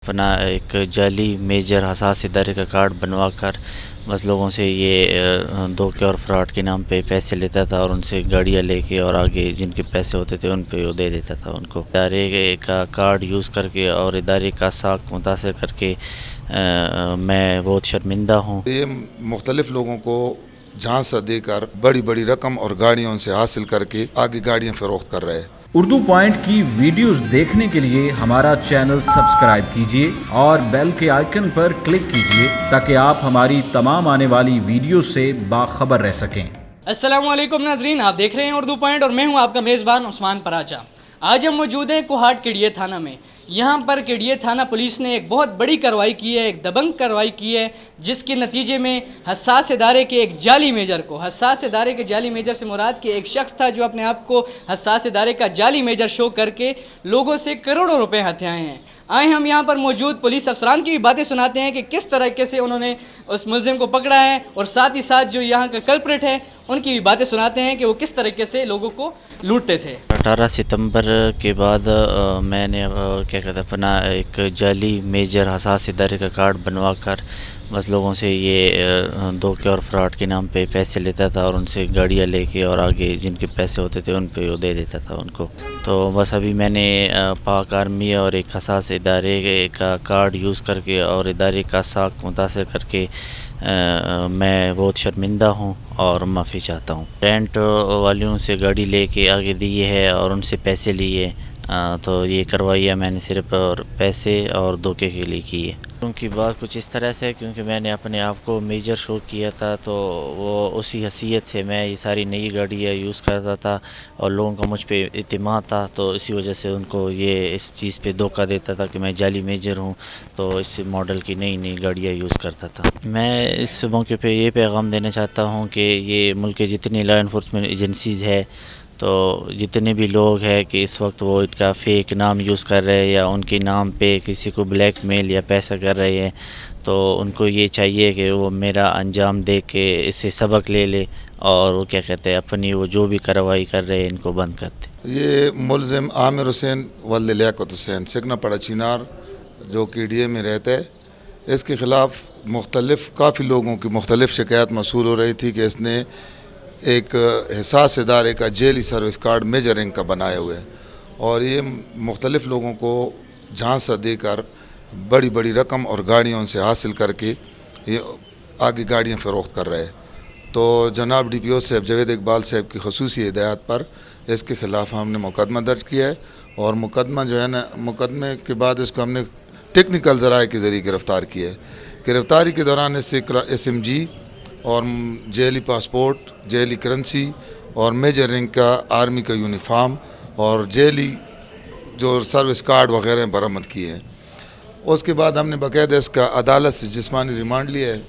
अपना एक जाली मेजर हसास इदारे का कार्ड बनवा कर बस लोगों से ये धोखे और फ्रॉड के नाम पे पैसे लेता था और उनसे गाड़ियाँ लेके और आगे जिनके पैसे होते थे उन पे वो दे देता था उनको। इदारे का कार्ड यूज़ करके और इदारे का साख मुतासर करके मैं बहुत शर्मिंदा हूँ। ये मुख्तलिफ लोगों को झांसा देकर बड़ी बड़ी रकम और गाड़ियों से हासिल करके आगे गाड़ियाँ फरोख्त कर रहे हैं। उर्दू पॉइंट की वीडियोस देखने के लिए हमारा चैनल सब्सक्राइब कीजिए और बेल के आइकन पर क्लिक कीजिए ताकि आप हमारी तमाम आने वाली वीडियो से बाखबर रह सकें। अस्सलाम वालेकुम नाजरीन, आप देख रहे हैं उर्दू पॉइंट और मैं हूं आपका मेज़बान उस्मान पराचा। आज हम मौजूद हैं कोहाट केडिया थाना में। यहाँ पर केडिया थाना पुलिस ने एक बहुत बड़ी कार्रवाई की है, एक दबंग कार्रवाई की है, जिसके नतीजे में हसास इदारे के एक जाली मेजर को, हसास इदारे के जाली मेजर से मुराद के एक शख्स था जो अपने आप को हसास इदारे का जाली मेजर शो करके लोगों से करोड़ों रुपए हथियाए हैं। आए हम यहाँ पर मौजूद पुलिस अफसरान की भी बातें सुनाते हैं कि किस तरीके से उन्होंने उस मुलजिम को पकड़ा है और साथ ही साथ जो यहाँ का कल्प्रिट है उनकी भी बातें सुनाते हैं कि वो किस तरीके से लोगों को लूटते थे। 18 सितंबर के बाद मैंने क्या कहते हैं अपना एक जाली मेजर हसास इदारे का कार्ड बनवा कर बस लोगों से ये धोखे और फ्रॉड के नाम पे पैसे लेता था और उनसे गाड़ियाँ लेके और आगे जिनके पैसे होते थे उन पे वो दे देता था उनको। तो बस अभी मैंने पाक आर्मी और एक हसास इदारे का कार्ड यूज़ करके और इदारे का साख मुतासर करके मैं बहुत शर्मिंदा हूँ और माफ़ी चाहता हूँ। रेंट वालों से गाड़ी लेके आगे दी है और उनसे पैसे लिए, तो ये करवाई है मैंने सिर्फ और पैसे और धोखे के लिए की है। उनकी बात कुछ इस तरह से, क्योंकि मैंने अपने आप को मेजर शो किया था तो वो उसी हैसियत से मैं ये सारी नई गाड़ियाँ यूज़ करता था और लोगों का मुझ पे इत्मीनान था, तो इसी वजह से उनको ये इस चीज़ पे धोखा देता था कि मैं जाली मेजर हूँ, तो इस मॉडल की नई नई गाड़ियाँ यूज़ करता था। मैं इस मौके पे ये पैगाम देना चाहता हूँ कि ये मुल्क के जितनी लॉ इन्फोर्समेंट एजेंसीज़ है, तो जितने भी लोग हैं कि इस वक्त वो इनका फ़ेक नाम यूज़ कर रहे हैं या उनके नाम पे किसी को ब्लैकमेल या पैसा कर रहे हैं, तो उनको ये चाहिए कि वो मेरा अंजाम दे के इससे सबक ले ले और वो क्या कहते हैं अपनी वो जो भी कार्रवाई कर रहे हैं इनको बंद करते। ये मुलजिम आमिर हुसैन वल्द लियाकत हुसैन सिकना पड़ा चिनार जो केडिया में रहता है, इसके ख़िलाफ़ काफ़ी लोगों की मुख्तलिफ़ शिकायत मौसूल हो रही थी कि इसने एक हसास इदारे का जेली सर्विस कार्ड मेजर रैंक का बनाए हुए है और ये मुख्तलिफ़ लोगों को झांसा देकर बड़ी बड़ी रकम और गाड़ियों से हासिल करके ये आगे गाड़ियाँ फ़रोख्त कर रहे हैं। तो जनाब DPO साहब जावेद इकबाल साहब की ख़ुसूसी हिदायत पर इसके ख़िलाफ़ हमने मुकदमा दर्ज किया है और मुकदमा जो है ना, मुकदमे के बाद इसको हमने टेक्निकल ज़राए के ज़रिए गिरफ़्तार किया है। गिरफ़्तारी के दौरान इससे SMG और जेली पासपोर्ट, जेली करेंसी और मेजर रैंक का आर्मी का यूनिफॉर्म और जेली जो सर्विस कार्ड वगैरह बरामद किए हैं। उसके बाद हमने बाकायदा इसका अदालत से जिस्मानी रिमांड लिया है,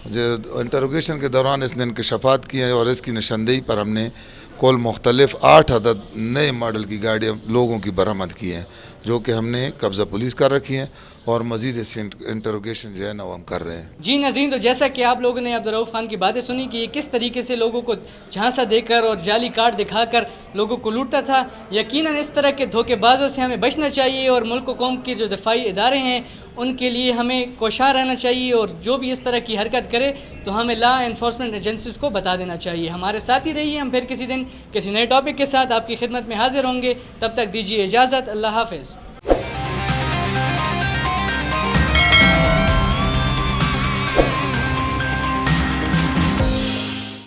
जो इंटरोगेशन के दौरान इसने इंकशाफात किए हैं और इसकी निशानदेही पर हमने कुल मुख्तलिफ 8 अदद नए मॉडल की गाड़ियाँ लोगों की बरामद की हैं, जो कि हमने कब्ज़ा पुलिस कर रखी हैं और मज़ीद इस इंटरोगेशन जो है ना वो हम कर रहे हैं। जी नाज़रीन, तो जैसा कि आप लोगों ने अब्दुर्रऊफ़ खान की बातें सुनी कि ये किस तरीके से लोगों को झांसा देकर और जाली कार्ड दिखाकर लोगों को लूटता था। यकीनन इस तरह के धोखेबाजों से हमें बचना चाहिए और मुल्क व कौम के जो दफ़ाई इदारे हैं उनके लिए हमें कोशां रहना चाहिए और जो भी इस तरह की हरकत करे तो हमें लॉ इन्फोर्समेंट एजेंसीज़ को बता देना चाहिए। हमारे साथ ही रहिए, हम फिर किसी दिन किसी नए टॉपिक के साथ आपकी खिदमत में हाजिर होंगे। तब तक दीजिए इजाज़त। अल्लाह हाफ़िज़।